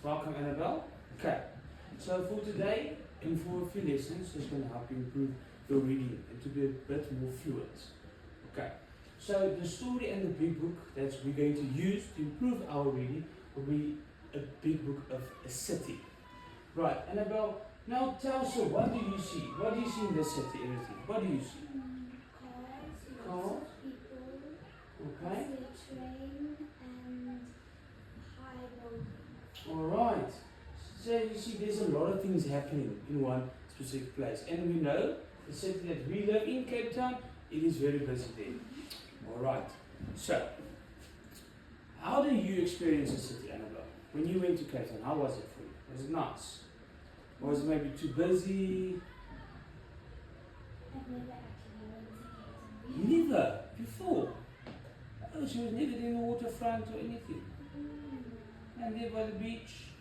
Welcome, Annabelle. Okay, so for today and for a few lessons, it's going to help you improve your reading and to be a bit more fluent. Okay, so the story and the big book that we're going to use to improve our reading will be a big book of a city. Right, Annabelle, now tell us, what do you see? What do you see in the city, everything? What do you see? Cars, people, Okay. a train and high buildings. Alright, so you see there's a lot of things happening in one specific place, and we know the city that we live in, Cape Town, it is very busy there. Alright, so how do you experience a city, Annabelle? When you went to Cape Town, how was it for you? Was it nice? Or was it maybe too busy? I've never actually went to Cape Town. Never before. Oh, she was never in the waterfront or anything. And there by the beach.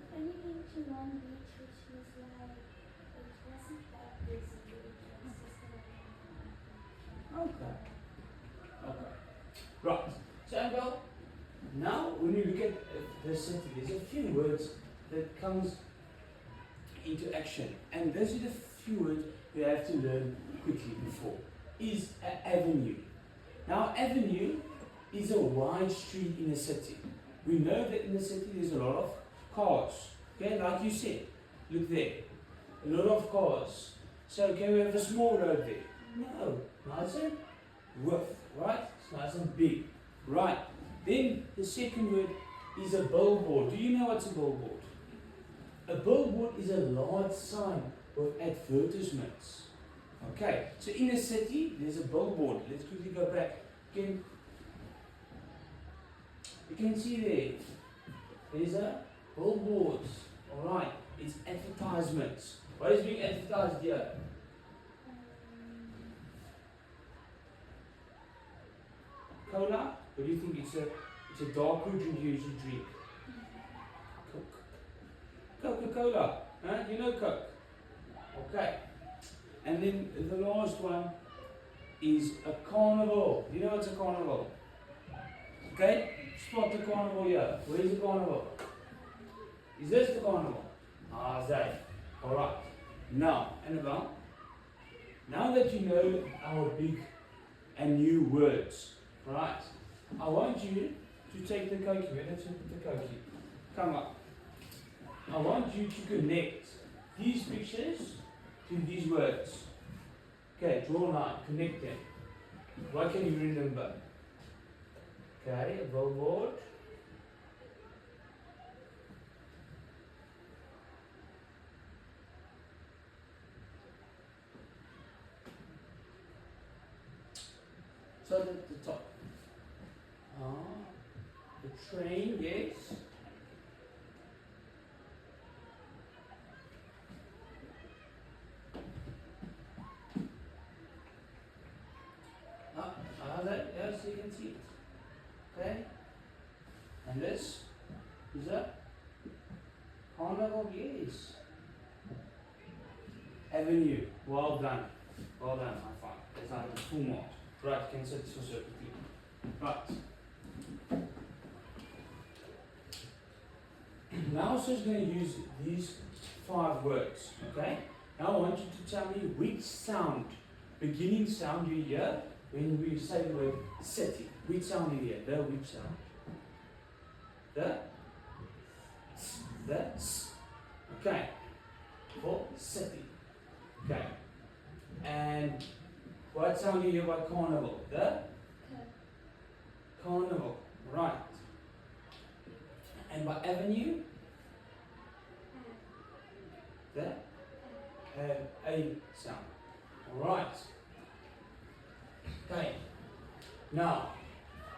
I've only been to one beach which was like, it wasn't that busy, it was just like Okay. Okay. Right. So, Annabelle, now when you look at the city, there's a few words that comes into action, and those are the few words you have to learn quickly before. Is an avenue. Now, avenue is a wide street in a city. We know that in the city there's a lot of cars. Okay, like you said, look there, a lot of cars. So can we have a small road there? No, nice and width, right? It's nice and big, right? Then the second word is a billboard. Do you know what's a billboard? A billboard is a large sign with advertisements. Okay, so in a city there's a billboard. Let's quickly go back. You can see there's a billboard. Alright, it's advertisements. What is being advertised here? Cola? What do you think? It's a dark drink you usually drink. Coke. Coca-Cola. Huh? You know Coke? Okay. And then the last one is a carnival. Do you know what's a carnival? Okay? Spot the carnival here. Where is the carnival? Is this the carnival? Ah, there. Alright. Now, Annabelle, now that you know our big and new words, right? I want you to take the Koki. Where did you put the Koki? Come up. I want you to connect these pictures to these words. Okay, draw a line, connect them. What can you remember? Okay, a billboard. So at the top. The train, yes. That, yes, you can see it. Okay? And this is a carnival, yes. Avenue, well done. Well done, my friend. It's not a full mark. Right, you can set this also quickly. Right. Now, also is going to use these 5 words. Okay? Now, I want you to tell me which sound, beginning sound you hear when we say the word city. Which sound you hear? The which sound? The s. Okay. For city. Okay. And what sound do you hear by carnival? The carnival. Right. And by avenue? The a sound. Alright. Okay. Now,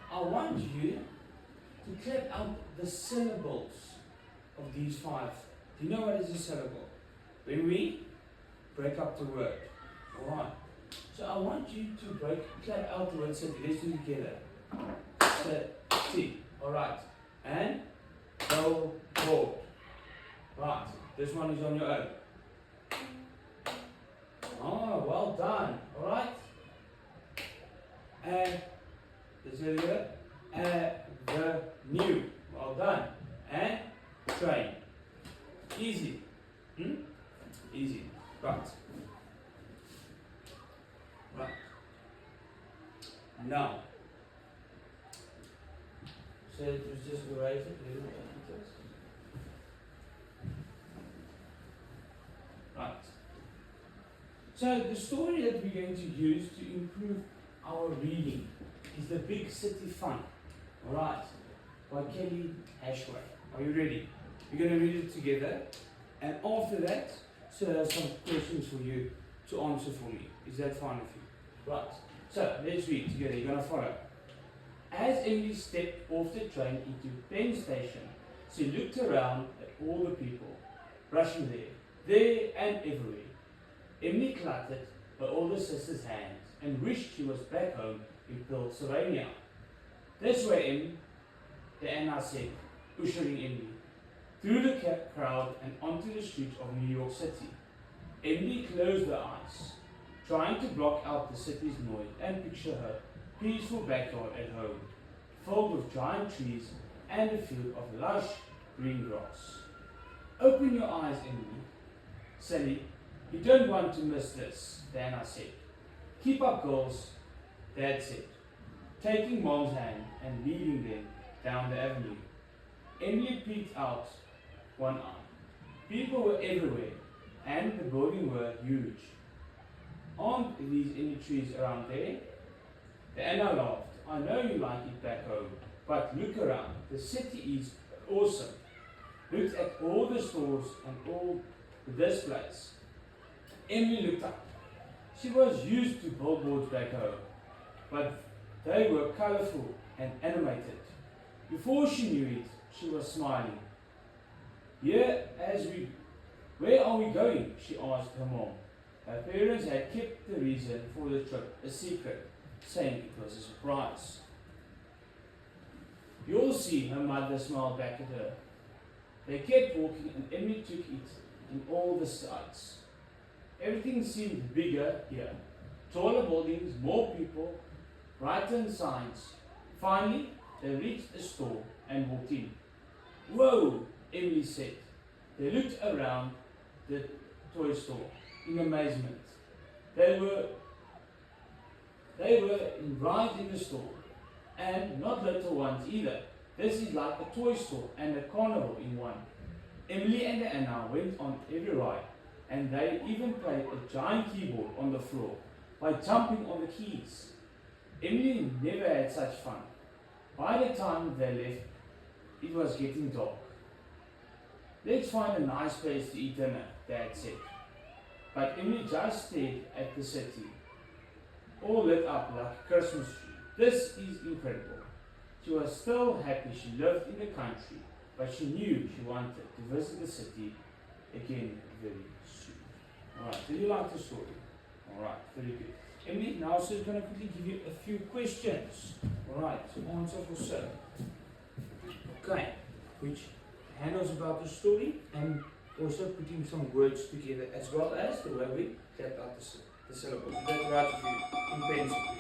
I want you to clap out the syllables of these 5. Do you know what is a syllable? When we break up the word. Alright. So I want you to clap out the word city. Let's do it together. City. Alright. And billboard. Right. This one is on your own. Oh, well done. Alright. Let's do it. Avenue. Well done. And So it was just erase it, little computers. Right. So the story that we're going to use to improve our reading is The Big City Fun. Alright. By Kelly Ashway. Are you ready? We're going to read it together. And after that, so I have some questions for you to answer for me. Is that fine with you? Right. So let's read together. You're going to follow. As Emily stepped off the train into Penn Station, she looked around at all the people rushing there and everywhere. Emily clutched her older sister's hands and wished she was back home in Pennsylvania. This way, Emily, Diana said, ushering Emily through the crowd and onto the streets of New York City. Emily closed her eyes, trying to block out the city's noise and picture her peaceful backyard at home, filled with giant trees and a field of lush green grass. Open your eyes, Emily. Sally, you don't want to miss this, Diana said. Keep up, girls, Dad said, taking Mom's hand and leading them down the avenue. Emily peeked out one eye. People were everywhere, and the buildings were huge. Aren't these any trees around there? Diana laughed. I know you like it back home, but look around. The city is awesome. Look at all the stores and all the displays. Emily looked up. She was used to billboards back home, but they were colorful and animated. Before she knew it, she was smiling. Where are we going? She asked her mom. Her parents had kept the reason for the trip a secret, saying it was a surprise. You'll see, her mother smiled back at her. They kept walking and Emily took it in all the sights. Everything seemed bigger here. Taller buildings, more people, brighter signs. Finally, they reached a store and walked in. Whoa, Emily said. They looked around the toy store in amazement. They were right in the store, and not little ones either. This is like a toy store and a carnival in one. Emily and Anna went on every ride, and they even played a giant keyboard on the floor by jumping on the keys. Emily never had such fun. By the time they left, it was getting dark. Let's find a nice place to eat dinner, Dad said. But Emily just stared at the city, all lit up like a Christmas tree. This is incredible. She was still happy she lived in the country, but she knew she wanted to visit the city again very soon. Alright, do you like the story? Alright, very good. Emily, now she's going to quickly give you a few questions. Alright, to answer for sir. Okay, which handles about the story and also putting some words together as well as the way we type out the syllables. Is that right with you? In pencil.